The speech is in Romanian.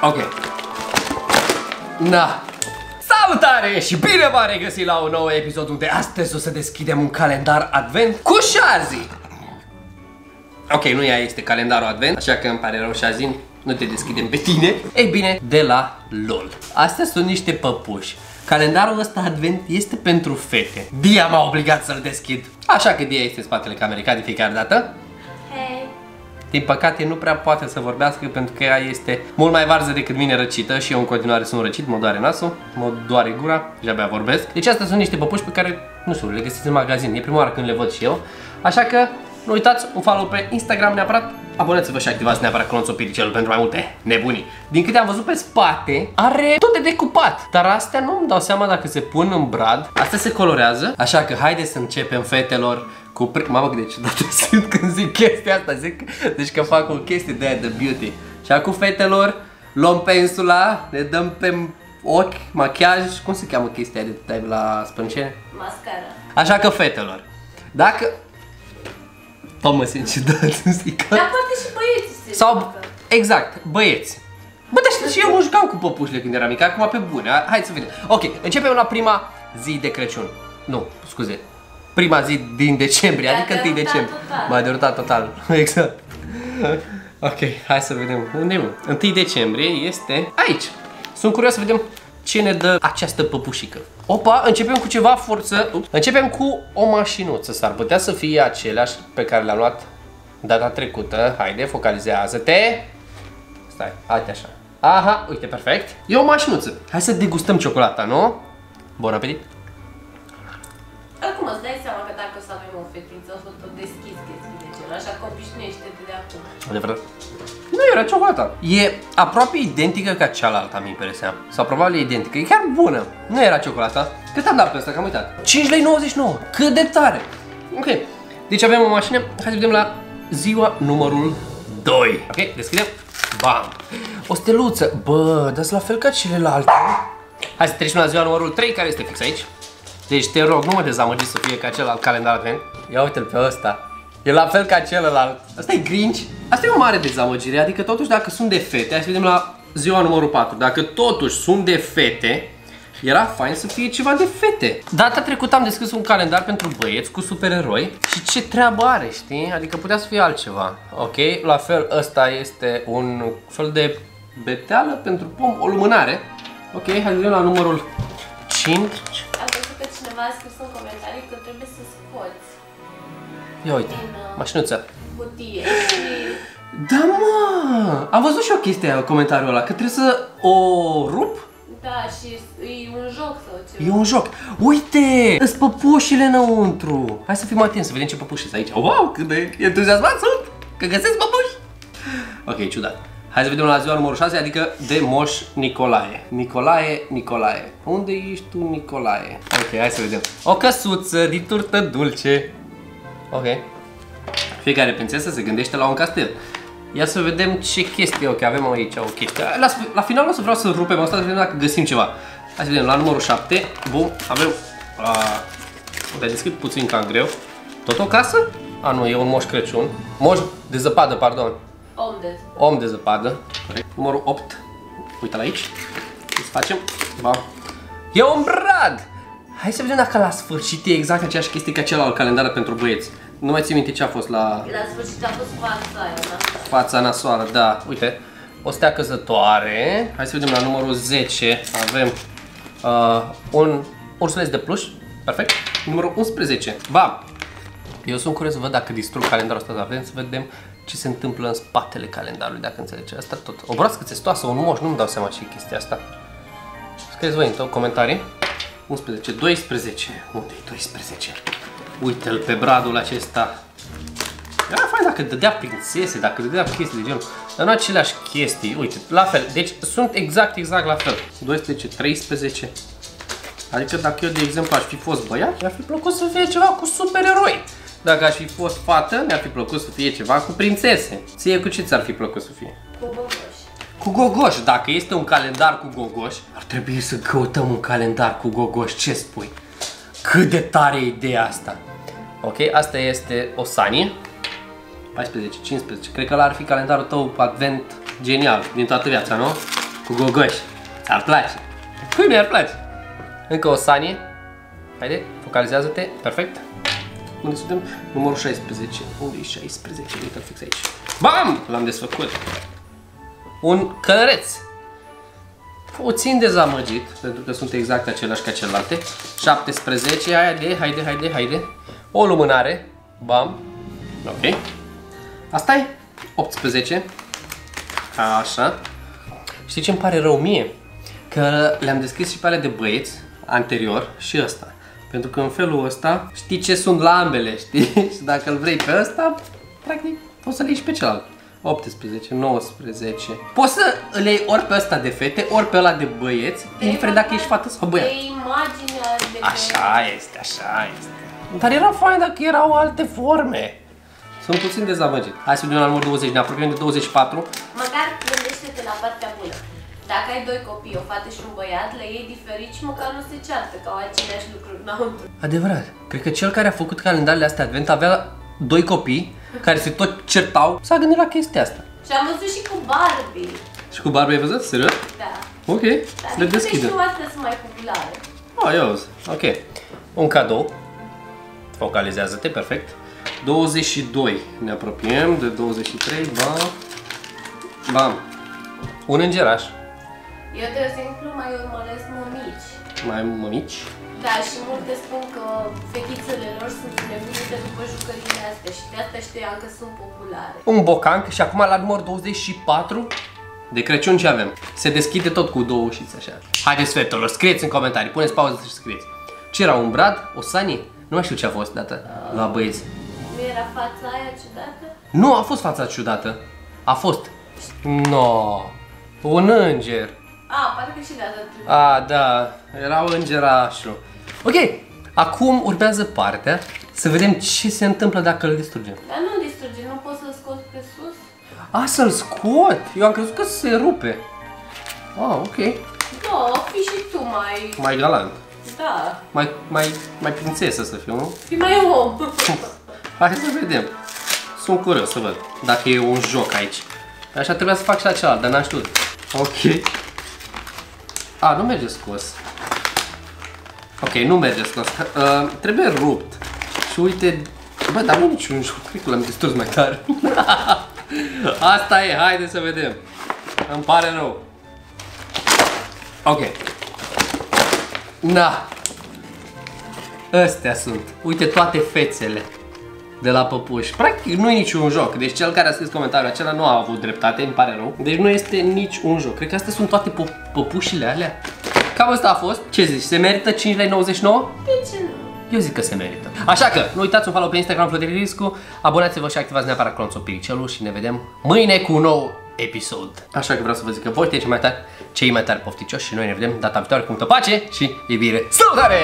Ok. Na. Salutare și bine v-am regăsit la un nou episod unde astăzi o să deschidem un calendar advent cu Shazzy. Ok, nu ea este calendarul advent, așa că îmi pare rău, Shazzy, nu te deschidem pe tine. Ei bine, de la LOL. Astea sunt niște păpuși. Calendarul ăsta advent este pentru fete. Dia m-a obligat să-l deschid. Așa că Dia este în spatele camerei ca de fiecare dată. Hei. Din păcate nu prea poate să vorbească pentru că ea este mult mai varză decât mine răcită și eu în continuare sunt răcit, mă doare nasul, mă doare gura și abia vorbesc. Deci astea sunt niște păpuși pe care, nu știu, le găsiți în magazin, e prima oară când le văd și eu. Așa că nu uitați, un follow pe Instagram neapărat, abonați-vă și activați neapărat clonțul piricelul pentru mai multe nebunii. Din câte am văzut pe spate, are tot de decupat, dar astea nu-mi dau seama dacă se pun în brad. Astea se colorează, așa că haideți să începem, fetelor, cu mamă, cât de ciudată simt când zic chestia asta, deci că fac o chestie de aia de beauty. Și acum, fetelor, luăm pensula, ne dăm pe ochi, machiaj, cum se cheamă chestia aia de tai la sprâncene? Mascara. Așa că, fetelor, dacă... mă simt ciudat să zic. Dar poate și băieții se Sau, joacă. exact, băieți. Bă, dar și eu mă jucam cu păpușile când eram mic, acum pe bune, hai să vedem. Ok, începem la prima zi de Crăciun. Nu, scuze. Prima zi din decembrie, adică 1 decembrie. M-a derutat total, exact. Ok, hai să vedem. Unde e, mă? 1 decembrie este aici. Sunt curios să vedem ce ne dă această păpușică. Opa, începem cu ceva forță. Începem cu o mașinuță. S-ar putea să fie aceleași pe care le-am luat data trecută. Haide, focalizează-te. Stai, haide așa. Aha, uite, perfect. E o mașinuță. Hai să degustăm ciocolata, nu? Bun apetit. Acum îți dai seama că dacă o să avem o fetiță, o să tot deschizi chestii de genul, așa că obișnuiește-te de acum. Adevărat. Nu era ciocolata. E aproape identică ca cealaltă, am impresia. Sau probabil e identică. E chiar bună. Nu era ciocolata. Cât am dat pe asta, că am uitat. 5,99 lei. Cât de tare. Ok. Deci avem o mașină. Hai să vedem la ziua numărul 2. Ok, deschidem. Bam. O steluță. Bă, dar la fel ca celelalte. Hai să trecem la ziua numărul 3, care este fix aici. Deci te rog, nu mă dezamăgi să fie ca celălalt calendar advent. Ia uite-l pe ăsta. E la fel ca celălalt. Asta e Grinch. Asta e o mare dezamăgire. Adică totuși dacă sunt de fete, hai să vedem la ziua numărul 4. Dacă totuși sunt de fete, era fain să fie ceva de fete. Data trecută am deschis un calendar pentru băieți cu supereroi. Și ce treabă are, știi? Adică putea să fie altceva. Ok, la fel ăsta este un fel de beteală pentru pom, o lumânare. Ok, hai să vedem la numărul 5. Am văzut că cineva a scris în comentarii că trebuie să scoți Ia uite, mașinuța. cutie. Da, mă! Am văzut și o chestie în comentariul ăla, că trebuie să o rup. Da, și e un joc sau ceva. E un joc. Uite! Îs păpușile înăuntru. Hai să fim atenți, să vedem ce păpuși sunt aici. Wow, cât de entuziasmat sunt! Că găsesc păpuși! Ok, ciudat. Hai să vedem la ziua numărul 6, adică de Moș Nicolae. Nicolae. Unde ești tu, Nicolae? Ok, hai să vedem. O căsuță din turtă dulce. Ok. Fiecare prințesă se gândește la un castel. Ia să vedem ce chestie. Ok, avem aici o chestie. La final o să vreau să rupem asta, să vedem dacă găsim ceva. Hai să vedem la numărul 7. Bun, avem... Te-ai deschis puțin cam greu. Tot o casă? A, nu, e un Moș Crăciun. Moș de zăpadă, pardon. Om de zăpadă. Corect. Numărul 8. Uite-l aici. Să facem. Bam. E un brad! Hai să vedem dacă la sfârșit e exact aceeași chestie ca celălalt calendar pentru băieți. Nu mai țin minte ce a fost la... La sfârșit a fost fața aia, da? Fața nasoală, da. Uite. O stea căzătoare. Hai să vedem la numărul 10. Avem un ursuleț de pluș. Perfect. Numărul 11. Bam! Eu sunt curios să văd dacă distrug calendarul ăsta, dar vrem să vedem ce se întâmplă în spatele calendarului, dacă înțelegi. Asta tot. O broască țestoasă, un moș, nu-mi dau seama ce e chestia asta. Scrieți voi în comentarii. 11, 12. Unde e 12? Uite-l pe bradul acesta. Era fain dacă dădea prințese, dacă dădea chestii de genul. Dar nu aceleași chestii. Uite, la fel. Deci sunt exact la fel. 12, 13. Adică dacă eu, de exemplu, aș fi fost băiat, mi-ar fi plăcut să fie ceva cu supereroi. Dacă aș fi fost fată, mi-ar fi plăcut să fie ceva cu prințese. Ție cu ce ți-ar fi plăcut să fie? Cu gogoși. Cu gogoși. Dacă este un calendar cu gogoși, ar trebui să căutăm un calendar cu gogoși. Ce spui? Cât de tare e ideea asta? Ok, asta este o Sani. 14, 15. Cred că ăla ar fi calendarul tău advent genial din toată viața, nu? cu gogoși. Ți-ar place. Cui nu i-ar place? Încă o sanie. Haide, focalizează-te. Perfect. Unde suntem? Numărul 16. Unde e 16? Uite fix aici. Bam! L-am desfăcut. Un călăreț. Puțin dezamăgit, pentru că sunt exact același ca celelalte. 17, haide. O lumânare. Bam. Ok. Asta e 18. Așa. Știi ce îmi pare rău mie? Că le-am deschis și pe alea de băieți anterior și ăsta. Pentru că în felul ăsta știi ce sunt la ambele, știi? Și dacă îl vrei pe ăsta, practic poți să-l iei și pe celălalt. 18, 19. Poți să îl iei ori pe ăsta de fete, ori pe ăla de băieți, indiferent dacă ești fată sau băiat. De imaginea de pe... Așa este. Dar era fain dacă erau alte forme. Sunt puțin dezamăgit. Hai să vedem la numărul 20, ne apropiem de 24. Măcar gândește-te la partea bună. Dacă ai doi copii, o fată și un băiat, le iei diferit și măcar nu se ceartă, că au aceleași lucruri înăuntru. Adevărat. Cred că cel care a făcut calendarele astea advent avea doi copii care se tot certau. S-a gândit la chestia asta. Și am văzut și cu Barbie. Și cu Barbie ai văzut? Serios? Da. Ok, le deschidem. Dar astea sunt mai populare. Ok. Un cadou. Focalizează-te, perfect. 22. Ne apropiem de 23. Bam. Un îngeraș. Eu, de exemplu, mai urmăresc mămici. Mai mămici? Da, și multe spun că fetițele lor sunt nebunite după jucările astea și de asta știam că sunt populare. Un bocanc și acum la număr 24 de Crăciun ce avem? Se deschide tot cu două ușițe așa. Haideți, fetelor, scrieți în comentarii, puneți pauză și scrieți. Ce era, un brad? O sanie? Nu mai știu ce a fost dată la băieți. Nu era fața aia ciudată? Nu, a fost fața ciudată. A fost. No, un înger. Parcă și de data. Da, era îngerașul. Ok, acum urmează partea să vedem ce se întâmplă dacă îl distrugem. Dar nu distruge, nu poți să-l scoți pe sus? Să-l scot? Eu am crezut că se rupe. Ok. Da, fi și tu mai... Mai galant. Da. Mai prințesă să fiu, nu? Fi mai om. Hai să vedem. Sunt curios să văd dacă e un joc aici. Așa trebuia să fac și la celălalt, dar n-am știut. Ok. Nu merge scos. Ok, nu merge scos. Trebuie rupt. Și uite... Bă, dar nu e niciun joc. Cred că l-am distrus mai tare. Asta e, haide să vedem. Îmi pare rău. Ok. Astea sunt. Uite toate fețele de la păpuși. Practic nu e niciun joc. Deci cel care a scris comentariul acela nu a avut dreptate, îmi pare rău. Deci nu este nici un joc. Cred că astea sunt toate păpușile alea. Cam asta a fost. Ce zici? Se merită 5,99 lei? De ce nu? Eu zic că se merită. Așa că nu uitați un follow pe Instagram, Florin Riscu. Abonați-vă și activați neapărat clonțul Piricelul și ne vedem mâine cu un nou episod. Așa că vreau să vă zic că voi sunteți cei mai tari pofticioși și noi ne vedem data viitoare cu multă pace și iubire. Salutare!